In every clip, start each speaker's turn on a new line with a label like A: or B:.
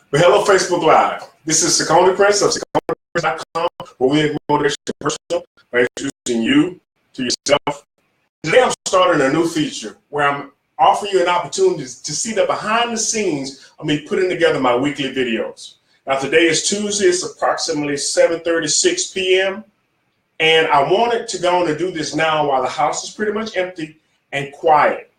A: But hello, Facebook Live. This is Sakoni Prince of SakoniPrince.com, where we make motivation personal by introducing you to yourself. Today, I'm starting a new feature where I'm offering you an opportunity to see the behind the scenes of me putting together my weekly videos. Now, today is Tuesday. It's approximately 7:36 p.m. And I wanted to go on and do this now while the house is pretty much empty and quiet.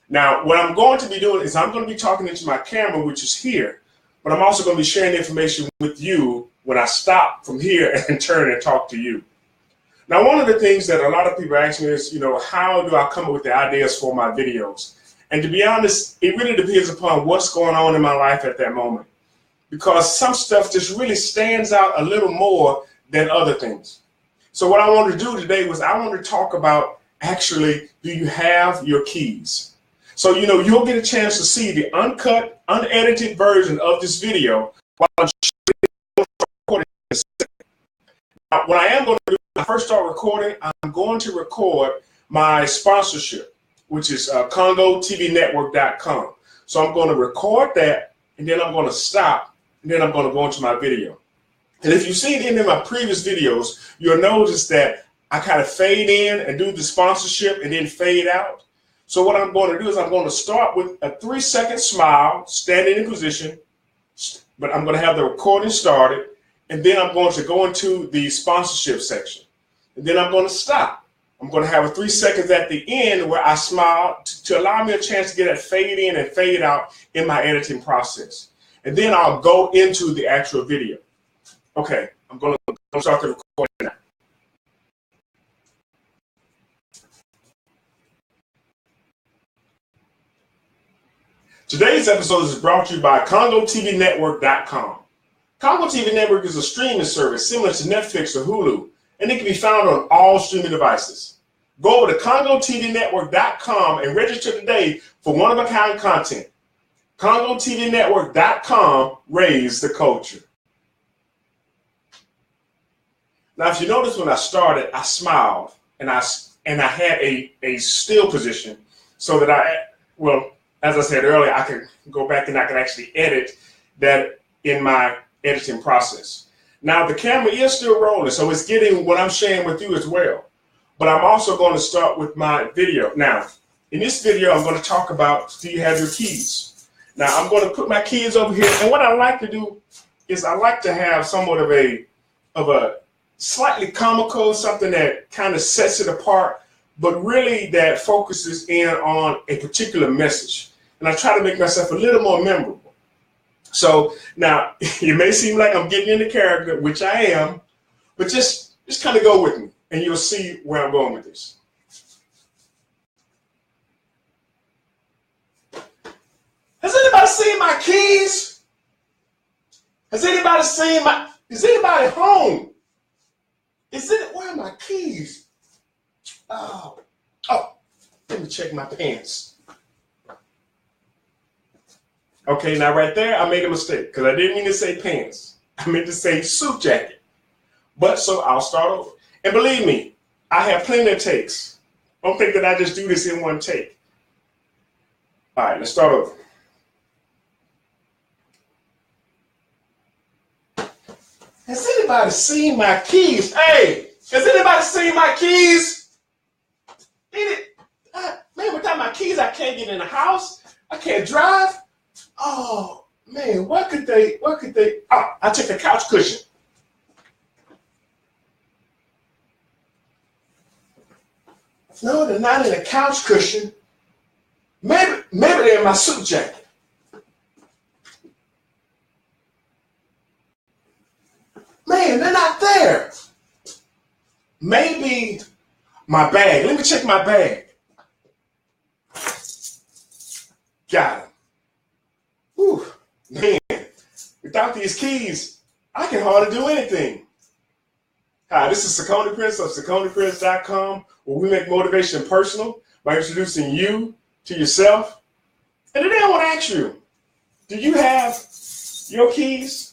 A: Now, what I'm going to be doing is I'm going to be talking into my camera, which is here, but I'm also going to be sharing the information with you when I stop from here and turn and talk to you. Now, one of the things that a lot of people ask me is, how do I come up with the ideas for my videos? And to be honest, it really depends upon what's going on in my life at that moment, because some stuff just really stands out a little more than other things. So what I want to do today was I want to talk about actually, do you have your keys? So, you'll get a chance to see the uncut, unedited version of this video while I'm recording. Now, what I am going to do when I first start recording, I'm going to record my sponsorship, which is CongoTVNetwork.com. So I'm going to record that, and then I'm going to stop, and then I'm going to go into my video. And if you've seen any of my previous videos, you'll notice that I kind of fade in and do the sponsorship and then fade out. So what I'm going to do is I'm going to start with a 3-second smile, standing in position, but I'm going to have the recording started, and then I'm going to go into the sponsorship section. And then I'm going to stop. I'm going to have a 3 seconds at the end where I smile to allow me a chance to get that fade in and fade out in my editing process. And then I'll go into the actual video. Okay, I'm going to start the recording now. Today's episode is brought to you by CongoTVNetwork.com. Congo TV Network is a streaming service similar to Netflix or Hulu, and it can be found on all streaming devices. Go over to CongoTVNetwork.com and register today for one-of-a-kind content. CongoTVNetwork.com, raise the culture. Now, if you notice when I started, I smiled and I had a still position so that as I said earlier, I can go back and I can actually edit that in my editing process. Now, the camera is still rolling, so it's getting what I'm sharing with you as well. But I'm also going to start with my video. Now, in this video, I'm going to talk about, do you have your keys? Now, I'm going to put my keys over here. And what I like to do is I like to have somewhat of a slightly comical, something that kind of sets it apart, but really that focuses in on a particular message. And I try to make myself a little more memorable. So now it may seem like I'm getting into character, which I am, but just kind of go with me and you'll see where I'm going with this. Has anybody seen my keys? Is anybody home? Where are my keys? Oh, let me check my pants. Okay, now right there, I made a mistake because I didn't mean to say pants. I meant to say suit jacket. But so I'll start over. And believe me, I have plenty of takes. Don't think that I just do this in one take. All right, let's start over. Has anybody seen my keys? Hey, has anybody seen my keys? Man, without my keys, I can't get in the house. I can't drive. Oh, man, what could they? Oh, I took a couch cushion. No, they're not in a couch cushion. Maybe they're in my suit jacket. Man, they're not there. Maybe my bag. Let me check my bag. Got him. Whew, man, without these keys, I can hardly do anything. Hi, this is Sakoni Prince of SakoniPrince.com, where we make motivation personal by introducing you to yourself. And today I want to ask you, do you have your keys?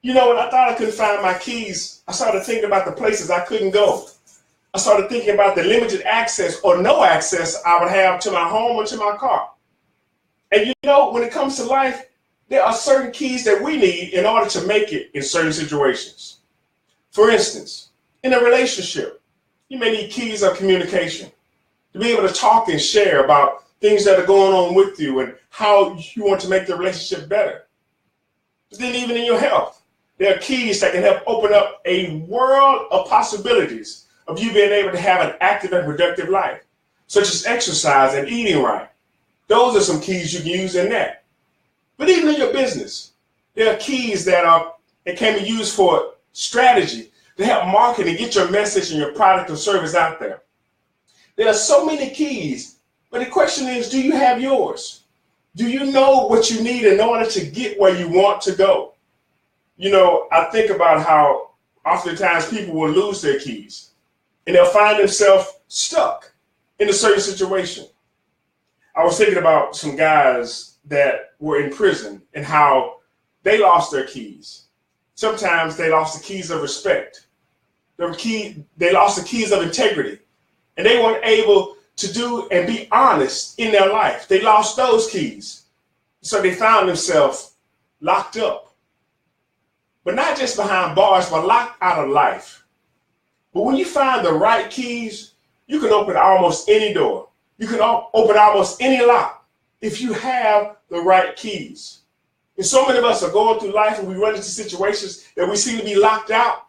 A: When I thought I couldn't find my keys, I started thinking about the places I couldn't go. I started thinking about the limited access or no access I would have to my home or to my car. And when it comes to life, there are certain keys that we need in order to make it in certain situations. For instance, in a relationship, you may need keys of communication to be able to talk and share about things that are going on with you and how you want to make the relationship better. But then even in your health, there are keys that can help open up a world of possibilities of you being able to have an active and productive life, such as exercise and eating right. Those are some keys you can use in that. But even in your business, there are keys that can be used for strategy to help market and get your message and your product or service out there. There are so many keys, but the question is, do you have yours? Do you know what you need in order to get where you want to go? You know, I think about how oftentimes people will lose their keys and they'll find themselves stuck in a certain situation. I was thinking about some guys that were in prison and how they lost their keys. Sometimes they lost the keys of respect. They lost the keys of integrity. And they weren't able to do and be honest in their life. They lost those keys. So they found themselves locked up. But not just behind bars, but locked out of life. But when you find the right keys, you can open almost any door. You can open almost any lock if you have the right keys. And so many of us are going through life and we run into situations that we seem to be locked out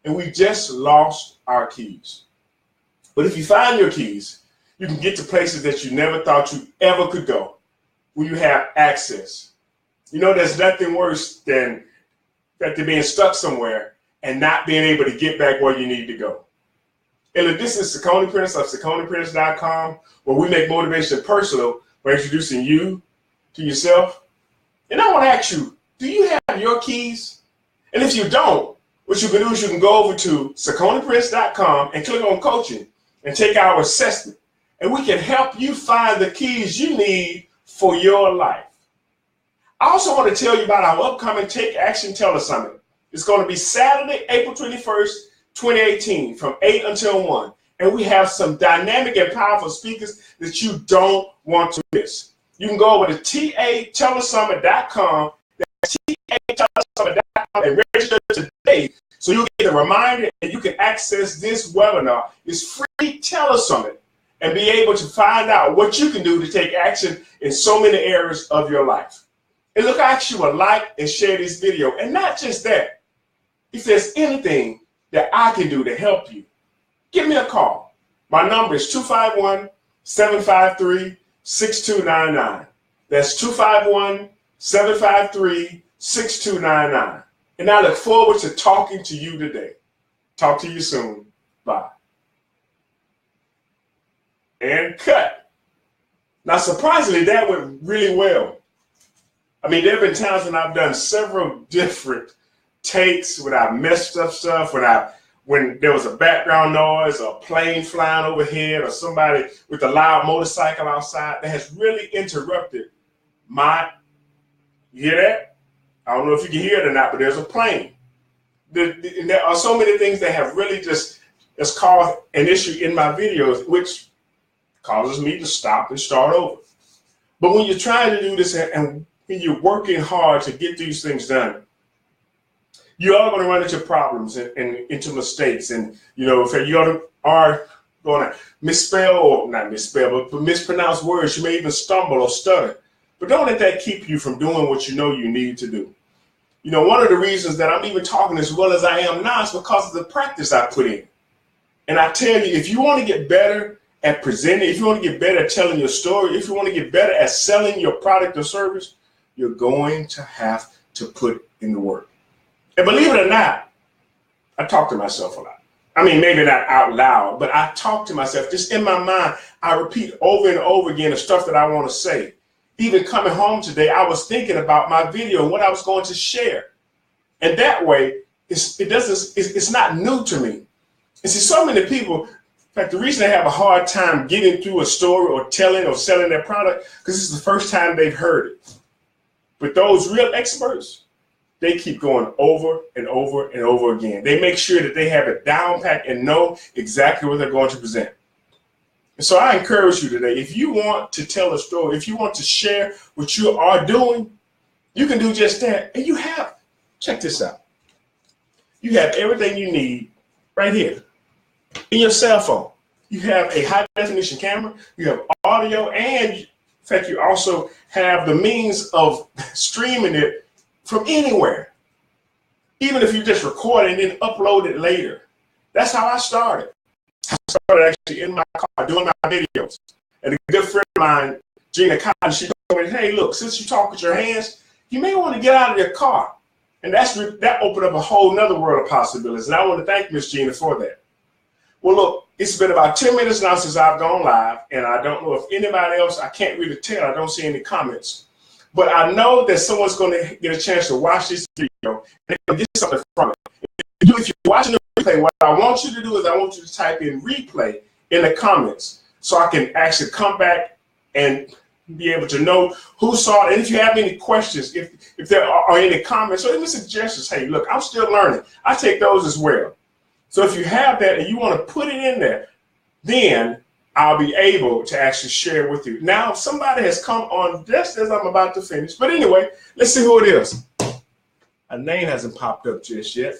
A: and we just lost our keys. But if you find your keys, you can get to places that you never thought you ever could go when you have access. You know, there's nothing worse than being stuck somewhere and not being able to get back where you need to go. And look, this is Ciccone Prince of CicconePrince.com, where we make motivation personal by introducing you to yourself. And I want to ask you, do you have your keys? And if you don't, what you can do is you can go over to CicconePrince.com and click on coaching and take our assessment. And we can help you find the keys you need for your life. I also want to tell you about our upcoming Take Action Telesummit. It's going to be Saturday, April 21st, 2018, from 8 until 1. And we have some dynamic and powerful speakers that you don't want to miss. You can go over to TATelesummit.com. That's TATelesummit.com and register today so you'll get a reminder and you can access this webinar. It's free telesummit and be able to find out what you can do to take action in so many areas of your life. And look, I ask you to like and share this video. And not just that, if there's anything that I can do to help you, give me a call. My number is 251-753-6299. That's 251-753-6299. And I look forward to talking to you today. Talk to you soon. Bye. And cut. Now, surprisingly, that went really well. I mean, there have been times when I've done several different takes when I messed up stuff, when there was a background noise, or a plane flying overhead, or somebody with a loud motorcycle outside that has really interrupted you hear that? I don't know if you can hear it or not, but there's a plane. There are so many things that have really just caused an issue in my videos, which causes me to stop and start over. But when you're trying to do this and when you're working hard to get these things done, you are going to run into problems and into mistakes. And, you know, if you are going to misspell, or not misspell, but mispronounce words, you may even stumble or stutter. But don't let that keep you from doing what you know you need to do. You know, one of the reasons that I'm even talking as well as I am now is because of the practice I put in. And I tell you, if you want to get better at presenting, if you want to get better at telling your story, if you want to get better at selling your product or service, you're going to have to put in the work. And believe it or not, I talk to myself a lot. I mean, maybe not out loud, but I talk to myself just in my mind. I repeat over and over again the stuff that I want to say. Even coming home today, I was thinking about my video and what I was going to share. And that way, it's not new to me. And see, so many people, in fact, the reason they have a hard time getting through a story or telling or selling their product, because it's the first time they've heard it. But those real experts, they keep going over and over and over again. They make sure that they have it down pat and know exactly what they're going to present. And so I encourage you today, if you want to tell a story, if you want to share what you are doing, You can do just that. And you have, check this out. You have everything you need right here in your cell phone. You have a high definition camera, you have audio, and in fact, you also have the means of streaming it from anywhere. Even if you just record it and then upload it later. That's how I started. I started actually in my car doing my videos. And a good friend of mine, Gina Cotton, she told me, hey, look, since you talk with your hands, you may want to get out of your car. And that opened up a whole nother world of possibilities. And I want to thank Miss Gina for that. Well, look, it's been about 10 minutes now since I've gone live, and I don't know if anybody else, I can't really tell, I don't see any comments. But I know that someone's going to get a chance to watch this video and get something from it. If you're watching the replay, what I want you to do is I want you to type in replay in the comments so I can actually come back and be able to know who saw it. And if you have any questions, if there are any comments or any suggestions, hey, look, I'm still learning. I take those as well. So if you have that and you want to put it in there, then I'll be able to actually share with you. Now, somebody has come on just as I'm about to finish. But anyway, let's see who it is. A name hasn't popped up just yet.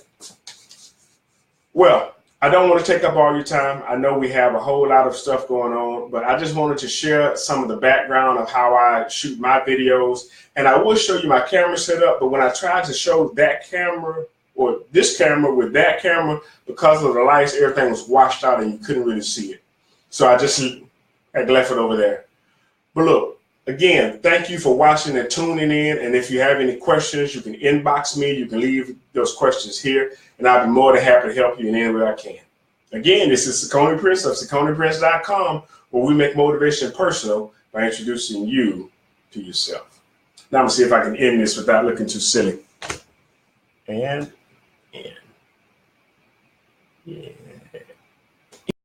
A: Well, I don't want to take up all your time. I know we have a whole lot of stuff going on, but I just wanted to share some of the background of how I shoot my videos. And I will show you my camera setup, but when I tried to show that camera or this camera with that camera, because of the lights, everything was washed out and you couldn't really see it. So I just had left it over there. But look, again, thank you for watching and tuning in. And if you have any questions, you can inbox me. You can leave those questions here, and I'll be more than happy to help you in any way I can. Again, this is Saccone Prince of SacconePrince.com, where we make motivation personal by introducing you to yourself. Now I'm going to see if I can end this without looking too silly. And. Yeah.